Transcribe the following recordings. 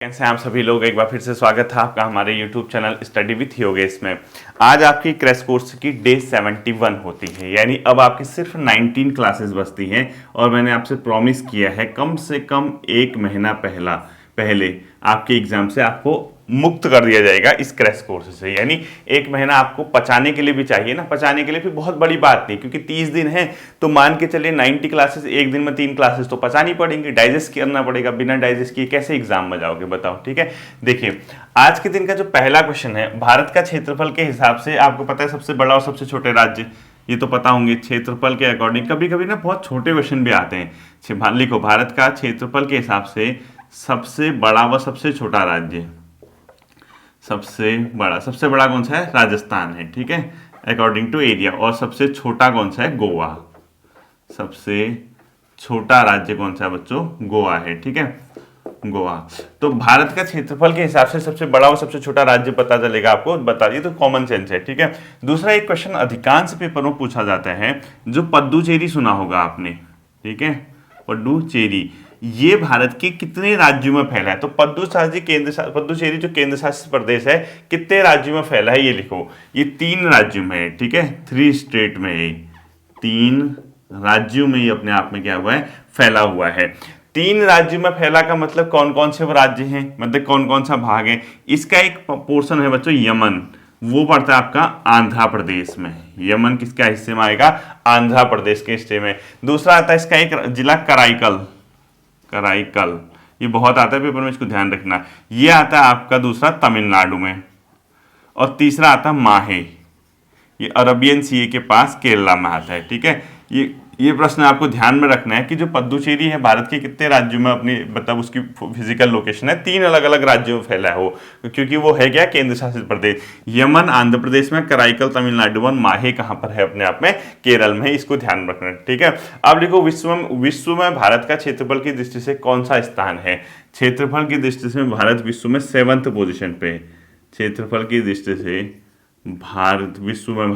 कैसे हैं आप सभी लोग। एक बार फिर से स्वागत है आपका हमारे YouTube channel study with Yogesh में। आज आपकी क्रैश कोर्स की डे 71 होती है, यानी अब आपकी सिर्फ 19 क्लासेस बचती हैं और मैंने आपसे प्रॉमिस किया है कम से कम एक महीना पहले आपके एग्जाम से आपको मुक्त कर दिया जाएगा इस क्रैश कोर्स से। यानी एक महीना आपको पचाने के लिए भी चाहिए ना, पचाने के लिए भी बहुत बड़ी बात नहीं, क्योंकि 30 दिन है तो मान के चलिए 90 क्लासेस एक दिन में 3 क्लासेस तो पचानी पड़ेंगी, डाइजेस्ट करना पड़ेगा। बिना डाइजेस्ट किए कैसे एग्जाम में जाओगे बताओ। ठीक है, देखिए आज के दिन का जो पहला क्वेश्चन है, भारत का क्षेत्रफल के हिसाब से आपको पता है सबसे बड़ा और सबसे छोटे राज्य ये तो पता होंगे। क्षेत्रफल के अकॉर्डिंग कभी कभी ना बहुत छोटे क्वेश्चन भी आते हैं। लिखो भारत का क्षेत्रफल के हिसाब से सबसे बड़ा व सबसे छोटा राज्य, सबसे बड़ा कौन सा है? राजस्थान है। ठीक है, अकॉर्डिंग टू एरिया। और सबसे छोटा कौन सा है? गोवा। सबसे छोटा राज्य कौन सा है बच्चों? गोवा है। ठीक है, गोवा। तो भारत का क्षेत्रफल के हिसाब से सबसे बड़ा और सबसे छोटा राज्य पता चलेगा आपको, बता दिए तो कॉमन सेंस है। ठीक है, दूसरा एक क्वेश्चन अधिकांश पेपर में पूछा जाता है, जो पुडुचेरी सुना होगा आपने। ठीक है, पुडुचेरी ये भारत के कितने राज्यों में फैला है? तो पुडुचेरी जो केंद्र शासित प्रदेश है कितने राज्यों में फैला है ये लिखो। ये 3 राज्यों में है। ठीक है, 3 स्टेट में है, 3 राज्यों में ये अपने आप में क्या हुआ है? फैला हुआ है। 3 राज्यों में फैला का मतलब कौन कौन से वो राज्य हैं, मतलब कौन कौन सा भाग है? इसका एक पोर्शन है बच्चों यमन, वो पड़ता है आपका आंध्र प्रदेश में। यमन किसका हिस्से में आएगा? आंध्र प्रदेश के हिस्से में। दूसरा आता है इसका एक जिला कराईकल, ये बहुत आता है पेपर में, इसको ध्यान रखना। ये आता है आपका दूसरा तमिलनाडु में। और तीसरा आता है माहे, ये अरबियन सी के पास केरला में आता है। ठीक है, ये प्रश्न आपको ध्यान में रखना है कि जो पुडुचेरी है भारत के कितने राज्यों में अपनी मतलब उसकी फिजिकल लोकेशन है? 3 अलग अलग राज्यों में फैला हो, क्योंकि वो है क्या? केंद्र शासित प्रदेश। यमन आंध्र प्रदेश में, कराईकल तमिलनाडु में, माहे कहाँ पर है? अपने आप में केरल में। इसको ध्यान रखना। ठीक है, अब देखो विश्व में भारत का क्षेत्रफल की दृष्टि से कौन सा स्थान है? क्षेत्रफल की दृष्टि से भारत विश्व में 7th पोजिशन पे। क्षेत्रफल की दृष्टि से विश्व में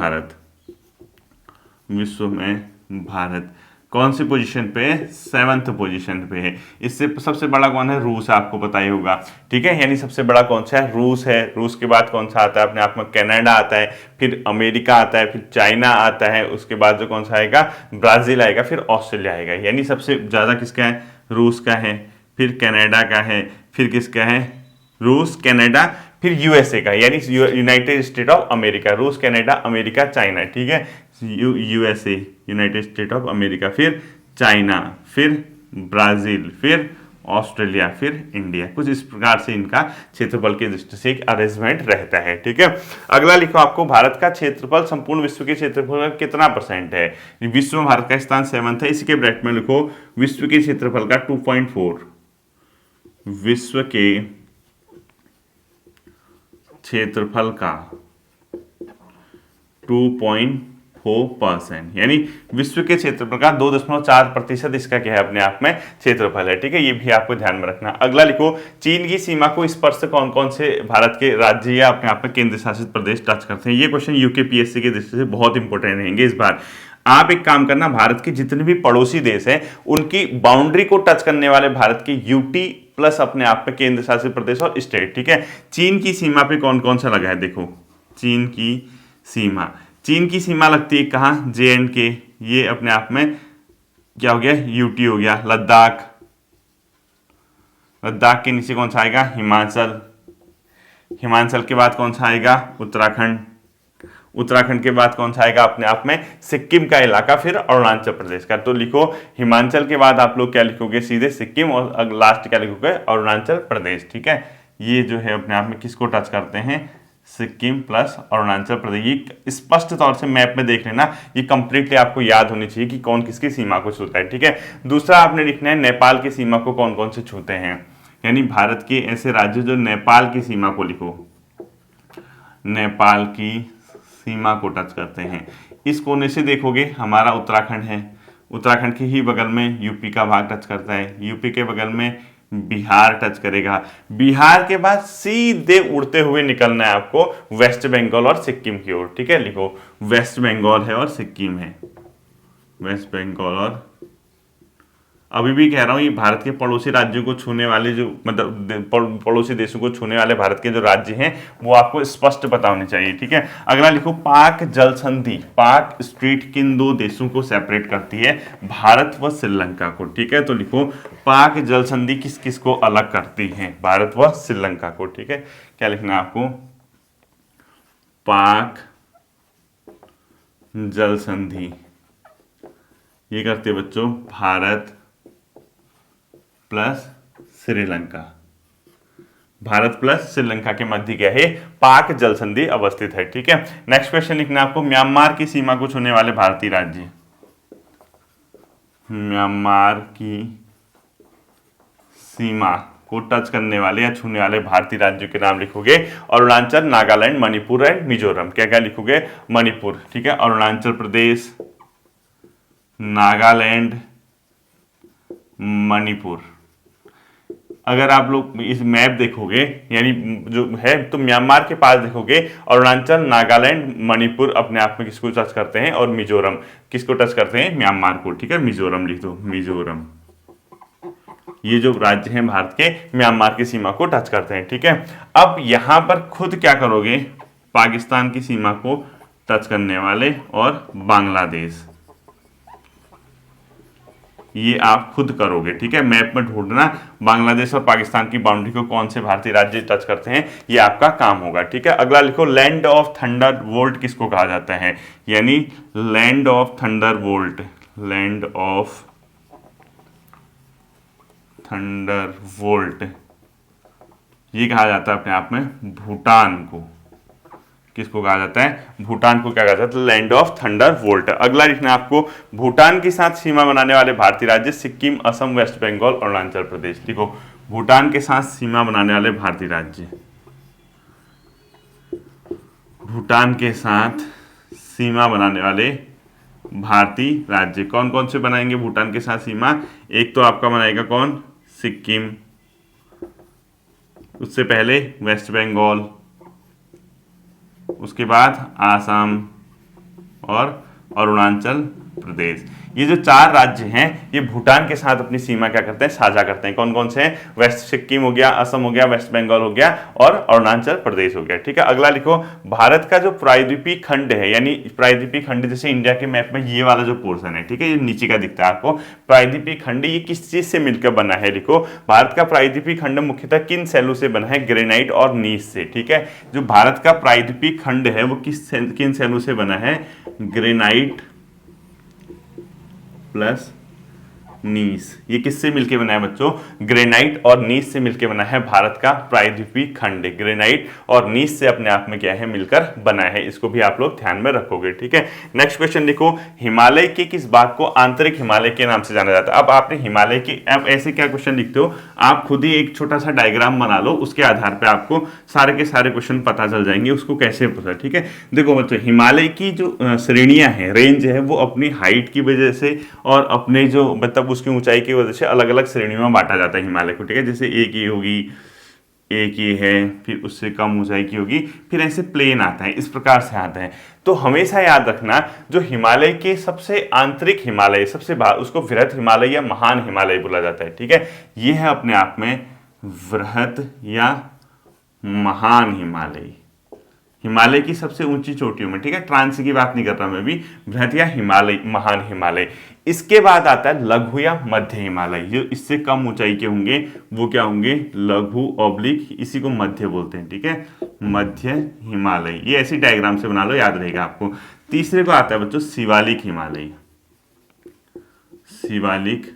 भारत कौन सी पोजीशन पे? 7th पोजीशन पे है। इससे सबसे बड़ा कौन है? रूस, आपको पता ही होगा। ठीक है, यानी सबसे बड़ा कौन सा है? रूस है। रूस के बाद कौन सा आता है? अपने आप में कनाडा आता है, फिर अमेरिका आता है, फिर चाइना आता है, उसके बाद जो कौन सा आएगा? ब्राजील आएगा, फिर ऑस्ट्रेलिया आएगा। यानी सबसे ज्यादा किसका है? रूस का है, फिर कनाडा का है, फिर किसका है? रूस, कनाडा, फिर यूएसए का, यानी यूनाइटेड स्टेट ऑफ अमेरिका। रूस, कनाडा, अमेरिका, चाइना। ठीक है, USA United state of America, फिर चाइना, फिर ब्राजील, फिर ऑस्ट्रेलिया, फिर इंडिया। कुछ इस प्रकार से इनका क्षेत्रफल की दृष्टि से एक अरेंजमेंट रहता है। ठीक है, अगला लिखो आपको भारत का क्षेत्रफल संपूर्ण विश्व के क्षेत्रफल का कितना % है? विश्व में भारत का स्थान 7th है। इसी के ब्रैकेट में लिखो विश्व के क्षेत्रफल का 2.4, विश्व के क्षेत्रफल का 2.4%, यानी विश्व के क्षेत्रफल का 2.4% इसका क्या है? अपने आप में क्षेत्रफल है। ठीक है, ये भी आपको ध्यान में रखना। अगला लिखो चीन की सीमा को स्पर्श कौन कौन से भारत के राज्य या अपने आप में केंद्र शासित प्रदेश टच करते हैं? ये क्वेश्चन यूकेपीएससी के दृष्टि से बहुत इंपॉर्टेंट रहेंगे इस बार। आप एक काम करना, भारत के जितने भी पड़ोसी देश हैं उनकी बाउंड्री को टच करने वाले भारत के यूटी प्लस अपने आप में केंद्र शासित प्रदेश और स्टेट। ठीक है, चीन की सीमा पे कौन कौन सा लगा है? देखो चीन की सीमा लगती है कहाँ? JNK, ये अपने आप में क्या हो गया? यूटी हो गया। लद्दाख के नीचे कौन सा आएगा? हिमाचल के बाद कौन सा आएगा? उत्तराखंड के बाद कौन सा आएगा? अपने आप में सिक्किम का इलाका, फिर अरुणाचल प्रदेश का। तो लिखो हिमाचल के बाद आप लोग क्या लिखोगे? सीधे सिक्किम, और लास्ट क्या लिखोगे? अरुणाचल प्रदेश। ठीक है, ये जो है अपने आप में किसको टच करते हैं? सिक्किम प्लस अरुणाचल प्रदेश। ये स्पष्ट तौर से मैप में देख लेना, ये कंप्लीटली आपको याद होनी चाहिए कि कौन किसकी सीमा को छूता है। ठीक है, दूसरा आपने लिखना है नेपाल की सीमा को कौन कौन से छूते हैं, यानी भारत के ऐसे राज्य जो नेपाल की सीमा को लिखो, नेपाल की सीमा को टच करते हैं। इस कोने से देखोगे हमारा उत्तराखंड है, उत्तराखंड के ही बगल में यूपी का भाग टच करता है, यूपी के बगल में बिहार टच करेगा, बिहार के बाद सीधे उड़ते हुए निकलना है आपको वेस्ट बंगाल और सिक्किम की ओर। ठीक है, लिखो वेस्ट बंगाल है और सिक्किम है, वेस्ट बंगाल और अभी भी कह रहा हूँ, ये भारत के पड़ोसी राज्यों को छूने वाले जो मतलब पड़ोसी देशों को छूने वाले भारत के जो राज्य हैं वो आपको स्पष्ट पता होने चाहिए, ठीक है। अगला लिखो, पाक जल संधि, पाक स्ट्रीट किन दो देशों को सेपरेट करती है? भारत व श्रीलंका को, ठीक है। तो लिखो, पाक जल संधि किस किस को अलग करती है? भारत व श्रीलंका को, ठीक है। क्या लिखना है आपको? पाक जल संधि ये करते हैं बच्चों भारत प्लस श्रीलंका। भारत प्लस श्रीलंका के मध्य क्या है? पाक जल संधि अवस्थित है, ठीक है। नेक्स्ट क्वेश्चन लिखना आपको, म्यांमार की सीमा को छूने वाले भारतीय राज्य। म्यांमार की सीमा को टच करने वाले या छूने वाले भारतीय राज्यों के नाम लिखोगे। अरुणाचल, नागालैंड, मणिपुर एंड मिजोरम। क्या क्या लिखोगे? मणिपुर, ठीक है। अरुणाचल प्रदेश, नागालैंड, मणिपुर। अगर आप लोग इस मैप देखोगे यानी जो है तो म्यांमार के पास देखोगे अरुणाचल, नागालैंड, मणिपुर अपने आप में किसको टच करते हैं और मिजोरम किसको टच करते हैं? म्यांमार को, ठीक है। मिजोरम लिख दो, मिजोरम। ये जो राज्य हैं भारत के म्यांमार की सीमा को टच करते हैं, ठीक है। अब यहां पर खुद क्या करोगे? पाकिस्तान की सीमा को टच करने वाले और बांग्लादेश, ये आप खुद करोगे, ठीक है। मैप में ढूंढना बांग्लादेश और पाकिस्तान की बाउंड्री को कौन से भारतीय राज्य टच करते हैं, ये आपका काम होगा, ठीक है। अगला लिखो, लैंड ऑफ थंडर वोल्ट किसको कहा जाता है? यानी land of thunder volt, land of thunder volt ये कहा जाता है अपने आप में भूटान को। किसको कहा जाता है? भूटान को क्या कहा जाता है? Land of thunder volt. अगला लिखना आपको, भूटान के साथ सीमा बनाने वाले भारतीय राज्य सिक्किम, असम, वेस्ट बंगाल, अरुणाचल प्रदेश। देखो, भूटान के साथ सीमा बनाने वाले भारतीय राज्य, भूटान के साथ सीमा बनाने वाले भारतीय राज्य कौन कौन से बनाएंगे भूटान के साथ सीमा? एक तो आपका बनाएगा कौन? सिक्किम, उससे पहले वेस्ट बंगाल, उसके बाद आसाम और अरुणाचल प्रदेश। ये जो चार राज्य हैं ये भूटान के साथ अपनी सीमा क्या करते हैं? साझा करते हैं। कौन कौन से हैं? वेस्ट सिक्किम हो गया, असम हो गया, वेस्ट बंगाल हो गया और अरुणाचल प्रदेश हो गया, ठीक है। अगला लिखो, भारत का जो प्रायद्वीपीय खंड है, यानी प्रायद्वीपीय खंड जैसे इंडिया के मैप में ये वाला जो पोर्शन है, ठीक है, ये नीचे का दिखता है आपको, प्रायद्वीपीय खंड ये किस चीज से मिलकर बना है? लिखो, भारत का प्रायद्वीपीय खंड मुख्यतः किन सैलों से बना है? ग्रेनाइट और नीस से, ठीक है। जो भारत का प्रायद्वीपीय खंड है वो किन सैलों से बना है? ग्रेनाइट प्लस नीस। ये किससे मिलके बना है बच्चों? ग्रेनाइट और नीस से मिलके बना है भारत का प्रायद्वीपीय खंड। ग्रेनाइट और नीस से अपने आप में क्या है? मिलकर बना है। इसको भी आप लोग ध्यान में रखोगे, ठीक है। नेक्स्ट क्वेश्चन लिखो, हिमालय के किस भाग को आंतरिक हिमालय के नाम से जाना जाता है? अब आपने हिमालय की, अब ऐसे क्या क्वेश्चन लिखते हो आप खुद ही एक छोटा सा डायग्राम बना लो, उसके आधार पर आपको सारे के सारे क्वेश्चन पता चल जाएंगे उसको कैसे पता, ठीक है। देखो बच्चों, हिमालय की जो श्रेणियां हैं, रेंज है, वो अपनी हाइट की वजह से और अपने जो मतलब उसकी ऊंचाई की वजह से अलग अलग श्रेणियों में बांटा जाता है हिमालय को, ठीक है। जैसे एक ये होगी, एक ये है, फिर उससे कम ऊंचाई की होगी, फिर ऐसे प्लेन आता है, इस प्रकार से आता है। तो हमेशा याद रखना, जो हिमालय के सबसे आंतरिक हिमालय, सबसे उसको वृहत हिमालय या महान हिमालय बोला जाता है, ठीक है। ये है अपने आप में वृहत या महान हिमालय, हिमालय की सबसे ऊंची चोटियों में, ठीक है। ट्रांस की बात नहीं कर रहा मैं भी, बृहत या हिमालय, महान हिमालय। इसके बाद आता है लघु या मध्य हिमालय। जो इससे कम ऊंचाई के होंगे वो क्या होंगे? लघु ऑब्लिक, इसी को मध्य बोलते हैं, ठीक है, मध्य हिमालय। ये ऐसी डायग्राम से बना लो, याद रहेगा आपको। तीसरे को आता है बच्चों शिवालिक हिमालय, शिवालिक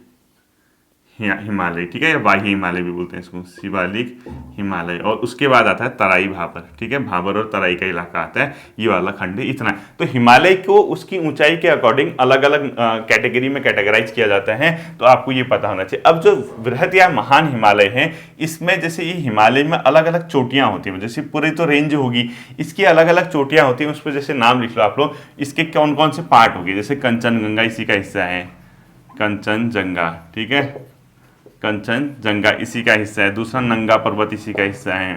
हिमालय, ठीक है, या बाह्य हिमालय भी बोलते हैं इसको, शिवालिक हिमालय। और उसके बाद आता है तराई भाबर, ठीक है, भाबर और तराई का इलाका आता है, ये वाला खंड, इतना। तो हिमालय को उसकी ऊंचाई के अकॉर्डिंग अलग अलग कैटेगरी में कैटेगराइज किया जाता है, तो आपको ये पता होना चाहिए। अब जो वृहत या महान हिमालय है, इसमें जैसे ये हिमालय में अलग अलग चोटियां होती हैं, जैसे पूरी तो रेंज होगी, इसकी अलग अलग चोटियां होती हैं, उस पर जैसे नाम लिख लो आप लोग, इसके कौन कौन से पार्ट होंगे। जैसे कंचनजंगा इसी का हिस्सा है, कंचनजंगा, ठीक है, कंचनजंगा इसी का हिस्सा है। दूसरा नंगा पर्वत इसी का हिस्सा है,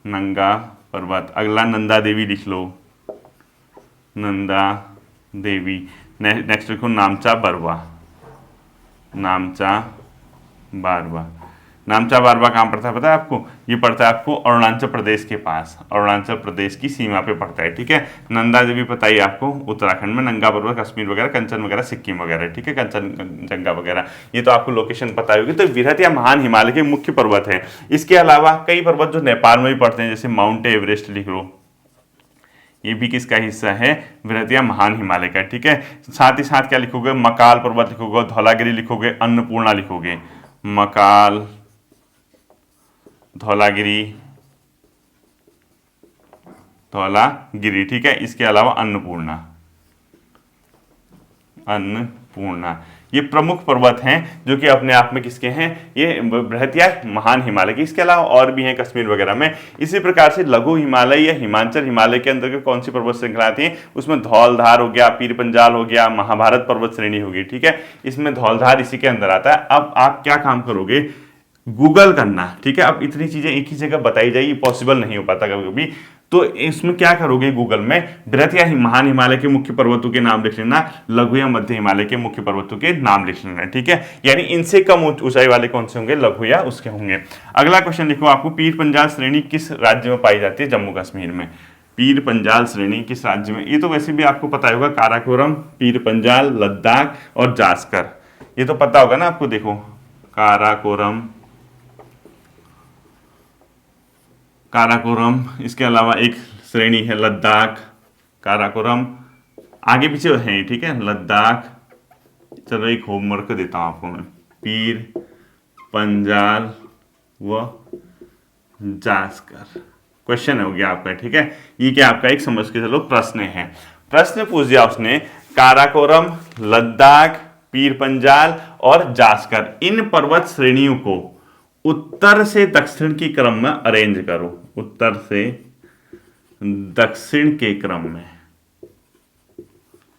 नंगा पर्वत। अगला नंदा देवी लिख लो, नंदा देवी। नेक्स्ट लिखो नामचा बरवा, नामचा बारवा। नामचा बारवा कहाँ पड़ता है पता है आपको? ये पड़ता है आपको अरुणाचल प्रदेश के पास, अरुणाचल प्रदेश की सीमा पे पड़ता है, ठीक है। नंदा देवी पता ही आपको उत्तराखंड में, नंगा पर्वत कश्मीर वगैरह, कंचन वगैरह सिक्किम वगैरह, ठीक है, कंचनजंगा वगैरह, ये तो आपको लोकेशन पता होगी। तो वृहत या महान हिमालय के मुख्य पर्वत है। इसके अलावा कई पर्वत जो नेपाल में भी पड़ते हैं, जैसे माउंट एवरेस्ट लिख लो, ये भी किसका हिस्सा है? वृहत या महान हिमालय का, ठीक है। साथ ही साथ क्या लिखोगे? मकाल पर्वत लिखोगे, धौलागिरी लिखोगे, अन्नपूर्णा लिखोगे, मकाल, धौलागिरी, धौलागिरी, ठीक है। इसके अलावा अन्नपूर्णा, अन्नपूर्णा, ये प्रमुख पर्वत हैं जो कि अपने आप में किसके हैं? ये बृहत या महान हिमालय के। इसके अलावा और भी हैं कश्मीर वगैरह में। इसी प्रकार से लघु हिमालय या हिमाचल हिमालय के अंतर्गत कौन सी पर्वत श्रृंखला आती है? उसमें धौलधार हो गया, पीर पंजाल हो गया, महाभारत पर्वत श्रेणी होगी, ठीक है। इसमें धौलधार इसी के अंदर आता है। अब आप क्या काम करोगे? गूगल करना, ठीक है। अब इतनी चीजें एक ही जगह बताई जाएगी, पॉसिबल नहीं हो पाता कभी कभी। तो इसमें क्या करोगे? गूगल में बृहत या महान हिमालय के मुख्य पर्वतों के नाम लिख लेना, लघु या मध्य हिमालय के मुख्य पर्वतों के नाम लिख लेना, ठीक है। यानी इनसे कम ऊंचाई वाले कौन से होंगे? लघु या उसके होंगे। अगला क्वेश्चन लिखो आपको, पीर पंजाल श्रेणी किस राज्य में पाई जाती है? जम्मू कश्मीर में। पीर पंजाल श्रेणी किस राज्य में? ये तो वैसे भी आपको पता होगा, काराकोरम, पीर पंजाल, लद्दाख और जास्कर, ये तो पता होगा ना आपको। देखो, काराकोरम, काराकोरम, इसके अलावा एक श्रेणी है लद्दाख, काराकोरम, आगे पीछे है, ठीक है, लद्दाख। चलो एक होमवर्क देता हूं आपको मैं, पीर पंजाल व जास्कर। क्वेश्चन हो गया आपका, ठीक है। ये क्या आपका एक समझ के चलो प्रश्न है। प्रश्न पूछ दिया उसने, काराकोरम, लद्दाख, पीर पंजाल और जास्कर, इन पर्वत श्रेणियों को उत्तर से दक्षिण की क्रम में अरेंज करो। उत्तर से दक्षिण के क्रम में,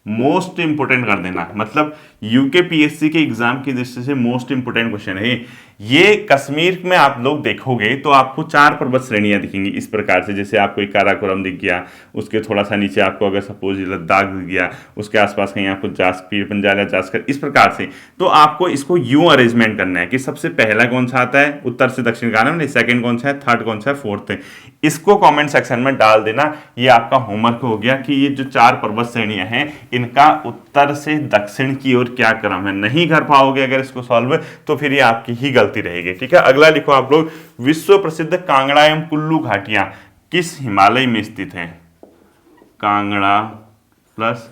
मोस्ट इंपोर्टेंट कर देना, मतलब यूकेपीएससी के एग्जाम की दृष्टि से मोस्ट इंपोर्टेंट क्वेश्चन है ये। कश्मीर में आप लोग देखोगे तो आपको 4 पर्वत श्रेणियां दिखेंगी इस प्रकार से, जैसे आपको एक काराकोरम दिख गया, उसके थोड़ा सा नीचे आपको अगर सपोज लद्दाख दिख गया, उसके आसपास कहीं आपको पीर पंजाल या जास्कर, इस प्रकार से। तो आपको इसको यूं अरेंजमेंट करना है कि सबसे पहला कौन सा आता है उत्तर से दक्षिण का नाम, सेकंड कौन सा है, थर्ड कौन सा है, फोर्थ है। इसको कमेंट सेक्शन में डाल देना। ये आपका होमवर्क हो गया कि ये जो 4 पर्वत श्रेणियां हैं इनका उत्तर से दक्षिण की ओर क्या क्रम है। नहीं कर पाओगे अगर इसको सॉल्व तो फिर ये आपकी ही गलती रहेगी, ठीक है। अगला लिखो आप लोग, विश्व प्रसिद्ध कांगड़ा एवं कुल्लू घाटियां किस हिमालय में स्थित हैं? कांगड़ा प्लस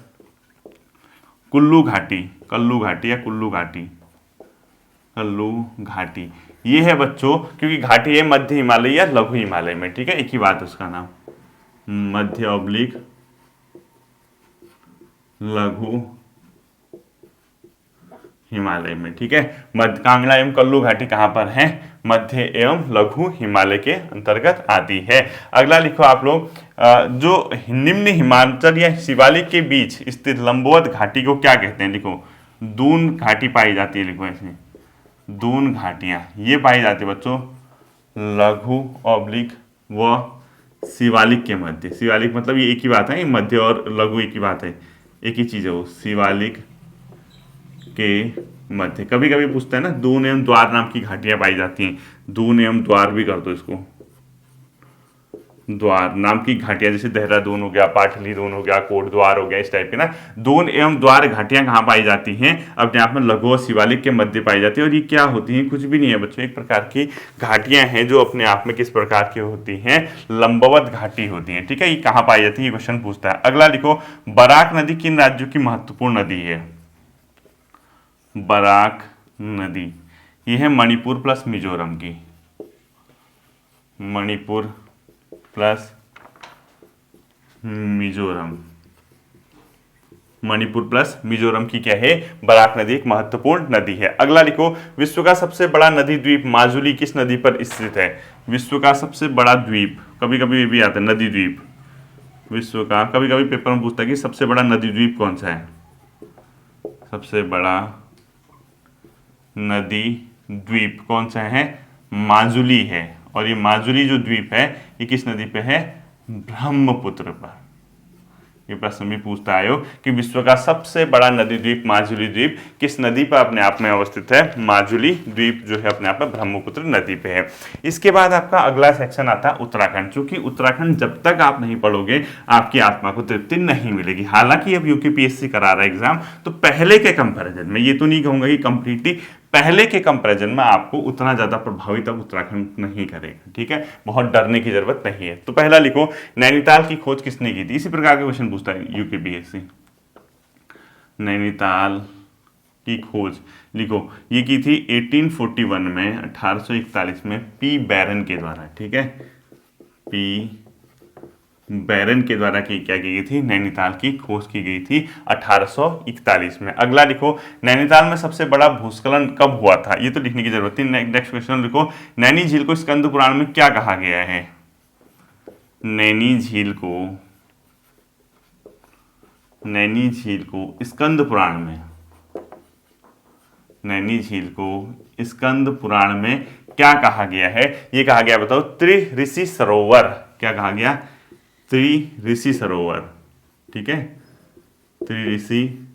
कुल्लू घाटी, कल्लू घाटी या कुल्लू घाटी, कल्लू घाटी, ये है बच्चों, क्योंकि घाटी है मध्य हिमालय या लघु हिमालय में, ठीक है, एक ही बात है उसका नाम, मध्य ऑब्लिक लघु हिमालय में, ठीक है। मध्य कांगड़ा एवं कल्लू घाटी कहां पर है? मध्य एवं लघु हिमालय के अंतर्गत आती है। अगला लिखो आप लोग, जो निम्न हिमाचल या शिवालिक के बीच स्थित लंबवत घाटी को क्या कहते हैं? लिखो, दून घाटी पाई जाती है, लिखो ऐसे, दून घाटियां ये पाई जाती है बच्चों लघु ऑब्लिक व शिवालिक के मध्य। शिवालिक मतलब ये एक ही बात है, मध्य और लघु एक ही बात है, एक ही चीज है वो, शिवालिक के मध्य। कभी कभी पूछता है ना, दून एवं द्वार नाम की घाटियां पाई जाती हैं, दून एवं द्वार भी कर दो इसको, द्वार नाम की घाटियां, जैसे देहरादून हो गया, पाटलिदून हो गया, कोटद्वार हो गया, इस टाइप के ना। दून एवं द्वार घाटियां कहाँ पाई जाती हैं? अपने आप में लघु और शिवालिक के मध्य पाई जाती है। और ये क्या होती हैं? कुछ भी नहीं है बच्चों, एक प्रकार की घाटियां हैं जो अपने आप में किस प्रकार की होती हैं? लंबवत घाटी होती हैं, ठीक है। ये कहाँ पाई जाती है? ये क्वेश्चन पूछता है। अगला लिखो, बराक नदी किन राज्यों की महत्वपूर्ण नदी है? बराक नदी ये है मणिपुर प्लस मिजोरम की, मणिपुर प्लस मिजोरम, मणिपुर प्लस मिजोरम की क्या है? बराक नदी एक महत्वपूर्ण नदी है। अगला लिखो, विश्व का सबसे बड़ा नदी द्वीप माजुली किस नदी पर स्थित है? विश्व का सबसे बड़ा द्वीप, कभी कभी ये भी आता है नदी द्वीप, विश्व का कभी कभी पेपर में पूछता है कि सबसे बड़ा नदी द्वीप कौन सा है? सबसे बड़ा नदी द्वीप कौन सा है? माजुली है। और ये माजुली जो द्वीप है ये किस नदी पे है? ब्रह्मपुत्र पर, ये प्रश्न भी पूछता है कि विश्व का सबसे बड़ा नदी द्वीप माजुली द्वीप किस नदी पर अपने आप में अवस्थित है? माजुली द्वीप जो है अपने आप में ब्रह्मपुत्र नदी पे है। इसके बाद आपका अगला सेक्शन आता है उत्तराखंड। चूंकि उत्तराखंड जब तक आप नहीं पढ़ोगे आपकी आत्मा को तृप्ति नहीं मिलेगी। हालांकि अब यूपीपीएससी करा रहा है एग्जाम, तो पहले के कंपैरिजन में, ये तो नहीं कहूंगा कि कंप्लीटली, पहले के कंपैरिजन में आपको उतना ज्यादा प्रभावित अब उत्तराखंड नहीं करेगा। ठीक है, बहुत डरने की जरूरत नहीं है। तो पहला लिखो, नैनीताल की खोज किसने की थी? इसी प्रकार के क्वेश्चन पूछता है यूपीपीएससी। नैनीताल की खोज लिखो, ये की थी 1841 में, 1841 में पी बैरन के द्वारा। ठीक है, पी बैरन के द्वारा क्या की गई थी? नैनीताल की खोज की गई थी 1841 में। अगला लिखो, नैनीताल में सबसे बड़ा भूस्खलन कब हुआ था? ये तो लिखने की जरूरत नहीं। नेक्स्ट क्वेश्चन लिखो, नैनी झील को स्कंद पुराण में क्या कहा गया है? नैनी झील को स्कंद पुराण में, नैनी झील को स्कंद पुराण में क्या कहा गया है? ये कहा गया, बताओ, त्रिऋषि सरोवर। क्या कहा गया? त्रिऋषि सरोवर। ठीक है, त्रिऋषि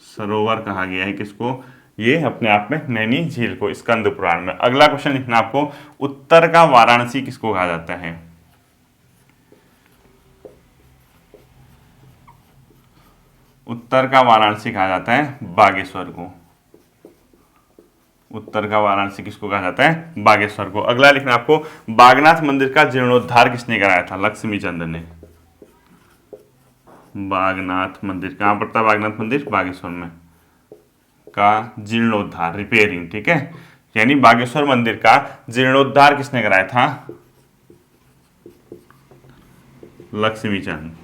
सरोवर कहा गया है किसको? ये अपने आप में नैनी झील को स्कंद पुराण में। अगला क्वेश्चन लिखना आपको, उत्तर का वाराणसी किसको कहा जाता है? उत्तर का वाराणसी कहा जाता है बागेश्वर को। उत्तर का वाराणसी किसको कहा जाता है? बागेश्वर को। अगला लिखना आपको, बागनाथ मंदिर का जीर्णोद्धार किसने कराया था? लक्ष्मीचंद ने। बागनाथ मंदिर कहां पड़ता है? बागनाथ मंदिर बागेश्वर में। का जीर्णोद्धार, रिपेयरिंग। ठीक है, यानी बागेश्वर मंदिर का जीर्णोद्धार किसने कराया था? लक्ष्मीचंद।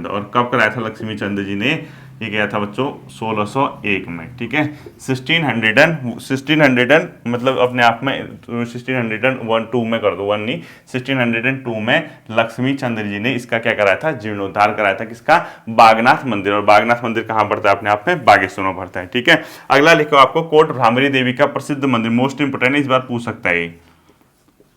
और कब कराया था लक्ष्मीचंद जी ने? ये गया था बच्चों 1601 में। ठीक है, 1600 मतलब अपने आप में 1602 में कर दो, 1 नहीं, 1602 में लक्ष्मीचंद जी ने इसका क्या कराया था? जीर्णोद्धार कराया था। किसका? बागनाथ मंदिर। और बागनाथ मंदिर कहाँ पड़ता है? अपने आप में बागेश्वर में पड़ता है। ठीक है, अगला लिखो आपको, कोट भ्रामरी देवी का प्रसिद्ध मंदिर, मोस्ट इंपोर्टेंट, इस बार पूछ सकता है।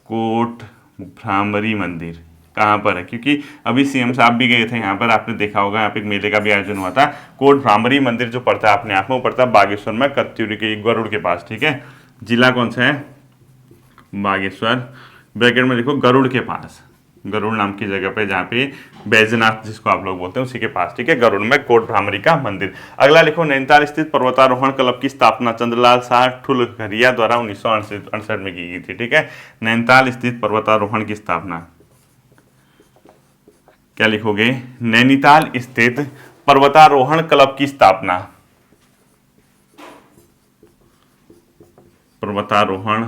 कोट भ्रामरी मंदिर कहाँ पर है? क्योंकि अभी सीएम साहब भी गए थे यहाँ पर, आपने देखा होगा, यहाँ पे एक मेले का भी आयोजन हुआ था। कोट भ्रामरी मंदिर जो पड़ता है अपने आप में, वो पड़ता है बागेश्वर में, कत्यूरी के गरुड़ के पास। ठीक है, जिला कौन सा है? बागेश्वर। ब्रैकेट में देखो, गरुड़ के पास, गरुड़ नाम की जगह पे, जहाँ पे बैजनाथ जिसको आप लोग बोलते हैं, उसी के पास। ठीक है, गरुड़ में कोट भ्रामरी का मंदिर। अगला लिखो, नैनीताल स्थित पर्वतारोहण क्लब की स्थापना चंद्रलाल शाह ठुलघरिया द्वारा 1968 में की गई थी। ठीक है, नैनीताल स्थित पर्वतारोहण की स्थापना, क्या लिखोगे? नैनीताल स्थित पर्वतारोहण क्लब की स्थापना, पर्वतारोहण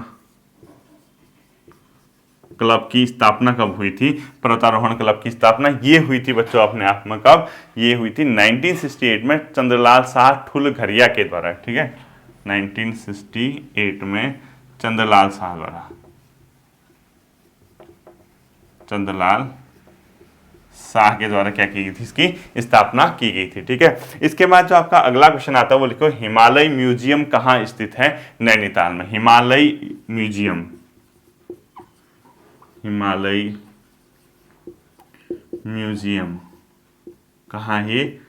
क्लब की स्थापना कब हुई थी? पर्वतारोहण क्लब की स्थापना ये हुई थी बच्चों अपने आप में कब? ये हुई थी 1968 में चंद्रलाल शाह ठुलघरिया के द्वारा। ठीक है, 1968 में चंद्रलाल शाह द्वारा, चंद्रलाल शाह के द्वारा क्या की गई थी? इसकी स्थापना की गई थी। ठीक है, इसके बाद जो आपका अगला क्वेश्चन आता है वो लिखो, हिमालय म्यूजियम कहाँ स्थित है? नैनीताल में। हिमालय म्यूजियम, हिमालय म्यूजियम कहाँ है?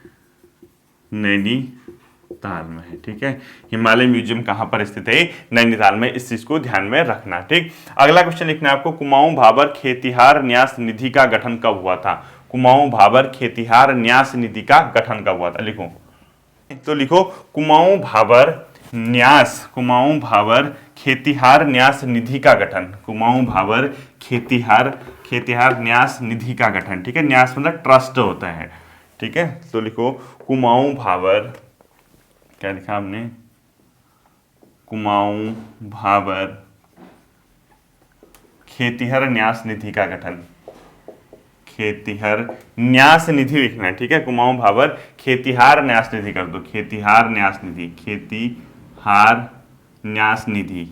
नैनीताल में है। ठीक है, हिमालय म्यूजियम कहाँ पर स्थित है? नैनीताल में। इस चीज को ध्यान में रखना। ठीक, अगला क्वेश्चन लिखना है आपको, कुमाऊं भाबर खेतिहार न्यास निधि का गठन कब हुआ था? कुमाऊं भाबर खेतिहार न्यास निधि का गठन कब हुआ था? लिखो, तो लिखो, कुमाऊं भाबर न्यास, कुमाऊं भाबर खेतिहार न्यास निधि का गठन, कुमाऊं भाबर खेतिहार न्यास निधि का गठन। ठीक है, न्यास मतलब ट्रस्ट होता है। ठीक है, तो लिखो, कुमाऊं भाबर, क्या लिखा हमने? कुमाऊं भाबर खेतिहर न्यास निधि का गठन, खेतिहर न्यास निधि लिखना है। ठीक है, कुमाऊं भाबर खेतिहार न्यास निधि कर दो, खेतिहार न्यास निधि, खेतिहार न्यास निधि,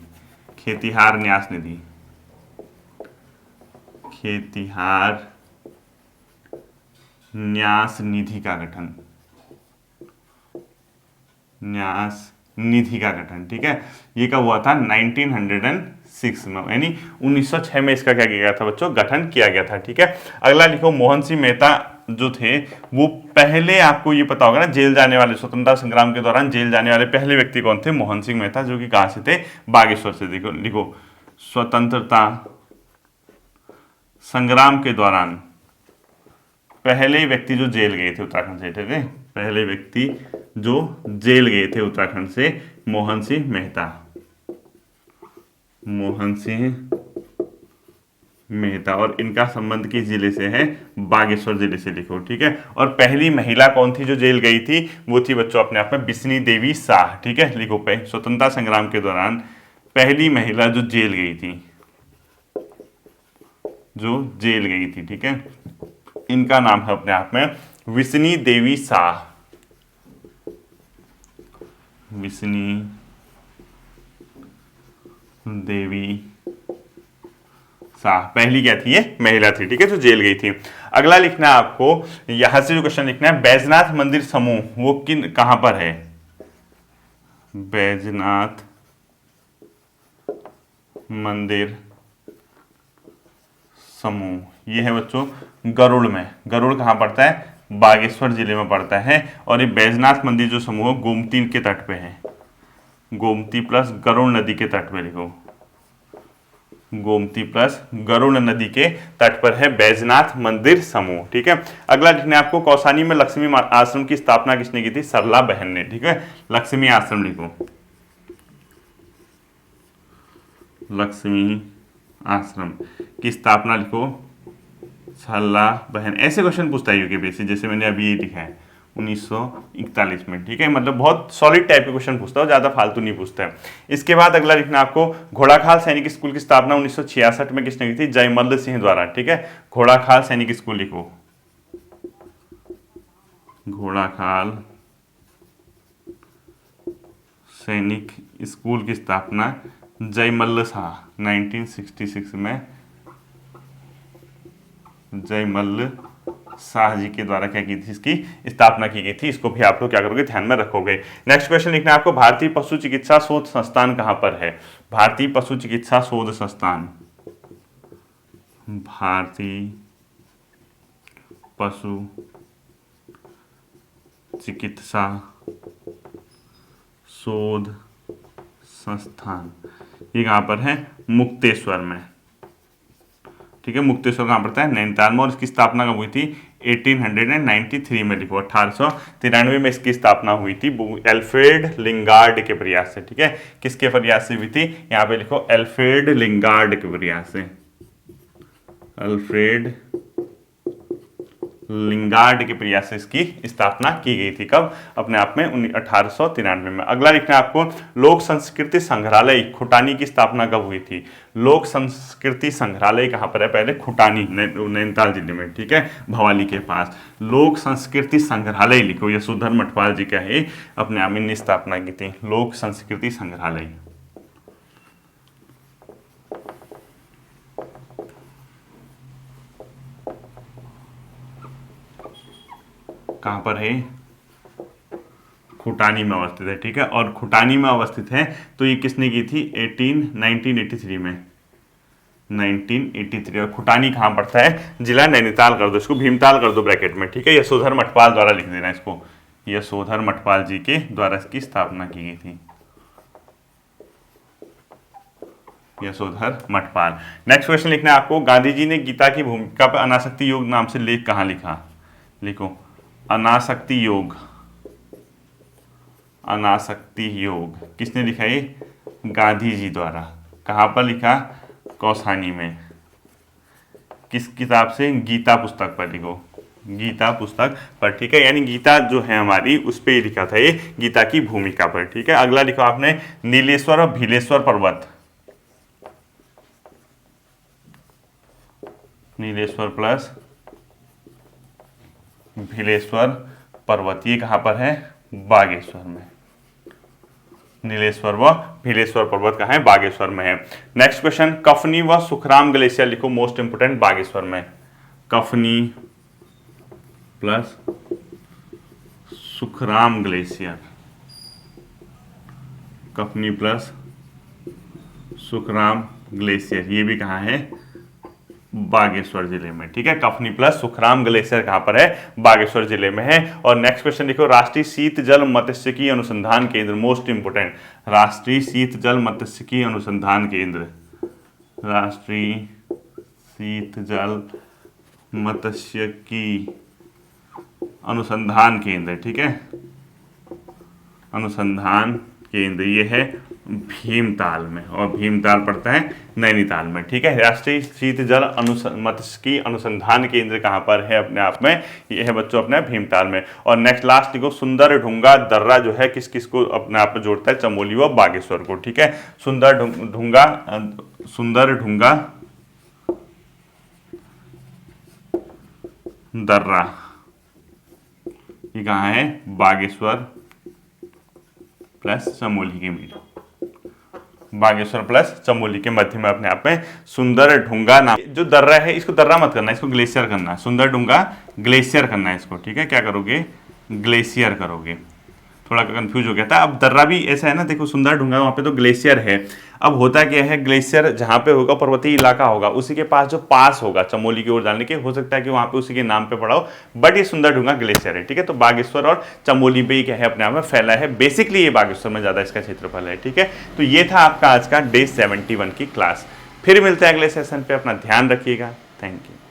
खेतिहार न्यास निधि, खेतिहार न्यास निधि का गठन, न्यास निधि का गठन। ठीक है, ये कब हुआ था? 1906 में, यानी 1906 में इसका क्या किया गया था बच्चों? गठन किया गया था। ठीक है, अगला लिखो, मोहन सिंह मेहता जो थे वो पहले, आपको ये पता होगा ना, जेल जाने वाले, स्वतंत्रता संग्राम के दौरान जेल जाने वाले पहले व्यक्ति कौन थे? मोहन सिंह मेहता, जो कि कहां से थे? बागेश्वर से। देखो लिखो, स्वतंत्रता संग्राम के दौरान पहले व्यक्ति जो जेल गए थे उत्तराखंड से, ठीक है, पहले व्यक्ति जो जेल गए थे उत्तराखंड से, मोहन सिंह मेहता। मोहन सिंह मेहता, और इनका संबंध किस जिले से है? बागेश्वर जिले से। लिखो, ठीक है। और पहली महिला कौन थी जो जेल गई थी? वो थी बच्चों अपने आप में बिस्नी देवी शाह। ठीक है, लिखो, स्वतंत्रता संग्राम के दौरान पहली महिला जो जेल गई थी, ठीक है, इनका नाम है अपने आप में बिस्नी देवी शाह। बिस्नी देवी शाह पहली क्या थी? ये महिला थी। ठीक है, जो जेल गई थी। अगला लिखना है आपको, यहां से जो क्वेश्चन लिखना है, बैजनाथ मंदिर समूह वो कहां पर है? बैजनाथ मंदिर समूह, ये है बच्चों गरुड़ में। गरुड़ कहां पड़ता है? बागेश्वर जिले में पड़ता है। और ये बैजनाथ मंदिर जो समूह गोमती के तट पे है, गोमती प्लस गरुड़ नदी के तट पे। लिखो, गोमती प्लस गरुड़ नदी के तट पर है बैजनाथ मंदिर समूह। ठीक है, अगला लिखना है आपको, कौसानी में लक्ष्मी आश्रम की स्थापना किसने की थी? सरला बहन ने। ठीक है, लक्ष्मी आश्रम लिखो, लक्ष्मी आश्रम की स्थापना लिखो सरला बहन। ऐसे क्वेश्चन पूछता है यूकेपीएससी, जैसे मैंने अभी ये लिखा है 1941 में। ठीक है, मतलब बहुत सॉलिड टाइप के क्वेश्चन पूछता है, ज्यादा फालतू नहीं पूछता है। इसके बाद अगला लिखना आपको, घोड़ाखाल सैनिक स्कूल की स्थापना 1966 में किसने की थी? जयमल्ल सिंह द्वारा। ठीक है, घोड़ाखाल सैनिक स्कूल लिखो, घोड़ाखाल सैनिक स्कूल की स्थापना जयमल्ल शाह 1966 में, जयमल्ल शाह जी के द्वारा क्या की थी? इसकी स्थापना की गई थी। इसको भी आप लोग क्या करोगे? ध्यान में रखोगे। नेक्स्ट क्वेश्चन लिखना है आपको, भारतीय पशु चिकित्सा शोध संस्थान कहां पर है? भारतीय पशु चिकित्सा शोध संस्थान, भारतीय पशु चिकित्सा शोध संस्थान, ये कहां पर है? मुक्तेश्वर में। ठीक है, मुक्तेश्वर कहां पड़ता है? नैनीताल में। और इसकी स्थापना कब हुई थी? 1893 में। लिखो, 1893 में इसकी स्थापना हुई थी एल्फ्रेड लिंगार्ड के प्रयास से। ठीक है, किसके प्रयास से हुई थी? यहां पे लिखो, एल्फ्रेड लिंगार्ड के प्रयास से। अल्फ्रेड लिंगार्ड के प्रयास से इसकी स्थापना की गई थी। कब? अपने आप में 1893 में। अगला लिखना है आपको, लोक संस्कृति संग्रहालय खुटानी की स्थापना कब हुई थी? लोक संस्कृति संग्रहालय कहां पर है? पहले खुटानी, नैनीताल जिले में। ठीक है, भवाली के पास। लोक संस्कृति संग्रहालय लिखो, यशोधर मठपाल जी का है, अपने आप में स्थापना की थी लोक संस्कृति संग्रहालय। कहां पर है? खुटानी में अवस्थित है। ठीक है, और खुटानी में अवस्थित है तो ये किसने की थी? 1983 में, 1983। और खुटानी कहां पड़ता है? जिला नैनीताल कर दो, इसको भीमताल कर दो ब्रैकेट में। ठीक है, यशोधर मठपाल द्वारा लिख देना इसको, यशोधर मठपाल जी के द्वारा इसकी स्थापना की गई थी, यशोधर मठपाल। नेक्स्ट क्वेश्चन लिखना है आपको, गांधी जी ने गीता की भूमिका पर अनासक्ति योग नाम से लेख कहां लिखा? लिखो, अनासक्ति योग, अनासक्ति योग किसने लिखा? ये गांधी जी द्वारा। कहां पर लिखा? कौसानी में। किस किताब से? गीता पुस्तक पर। लिखो, गीता पुस्तक पर। ठीक है, यानी गीता जो है हमारी, उस पर लिखा था ये, गीता की भूमिका पर। ठीक है, अगला लिखो आपने, नीलेश्वर और भीलेश्वर पर्वत, नीलेश्वर प्लस भीलेश्वर पर्वत, ये कहां पर है? बागेश्वर में। नीलेश्वर व भीलेश्वर पर्वत कहां है? बागेश्वर में है। नेक्स्ट क्वेश्चन, कफनी व सुखराम ग्लेशियर लिखो, मोस्ट इंपोर्टेंट, बागेश्वर में। कफनी प्लस सुखराम ग्लेशियर, कफनी प्लस सुखराम ग्लेशियर, ये भी कहाँ है, बागेश्वर जिले में। ठीक है, कफनी प्लस सुखराम ग्लेशियर कहां पर है, बागेश्वर जिले में है। और नेक्स्ट क्वेश्चन देखो, राष्ट्रीय शीत जल मत्स्यिकी अनुसंधान केंद्र, मोस्ट इंपोर्टेंट, राष्ट्रीय शीत जल मत्स्यिकी अनुसंधान केंद्र, राष्ट्रीय शीत जल मत्स्यिकी अनुसंधान केंद्र, ठीक है, अनुसंधान केंद्र, ये है भीमताल में, और भीमताल पड़ता है नैनीताल में। ठीक है, राष्ट्रीय शीत जल मत्स्यिकी अनुसंधान केंद्र कहाँ पर है अपने आप में, ये है बच्चों अपने भीमताल में। और नेक्स्ट लास्ट देखो, सुंदर ढूंगा दर्रा जो है किस किस को अपने आप में जोड़ता है, चमोली व बागेश्वर को। ठीक है, सुंदर ढूंगा दर्रा, ये कहाँ है, बागेश्वर प्लस चमोली के मीटर, बागेश्वर प्लस चमोली के मध्य में अपने आप में सुंदर ढूंगा नाम जो दर्रा है, इसको दर्रा मत करना, इसको ग्लेशियर करना है, सुंदर ढूंगा ग्लेशियर करना है इसको। ठीक है, क्या करोगे, ग्लेशियर करोगे, थोड़ा कंफ्यूज हो गया था। अब दर्रा भी ऐसा है ना, देखो सुंदर ढूंगा वहाँ पे तो ग्लेशियर है। अब होता क्या है, ग्लेशियर जहाँ पे होगा पर्वतीय इलाका होगा, उसी के पास जो पास होगा चमोली की ओर जाने के, हो सकता है कि वहाँ पे उसी के नाम पे पड़ा हो, बट ये सुंदर ढूंगा ग्लेशियर है। ठीक है, तो बागेश्वर और चमोली पे ही क्या है अपने आप में फैला है, बेसिकली ये बागेश्वर में ज़्यादा इसका क्षेत्रफल है। ठीक है, तो ये था आपका आज का डे 71 की क्लास। फिर मिलते हैं अगले सेशन पे, अपना ध्यान रखिएगा, थैंक यू।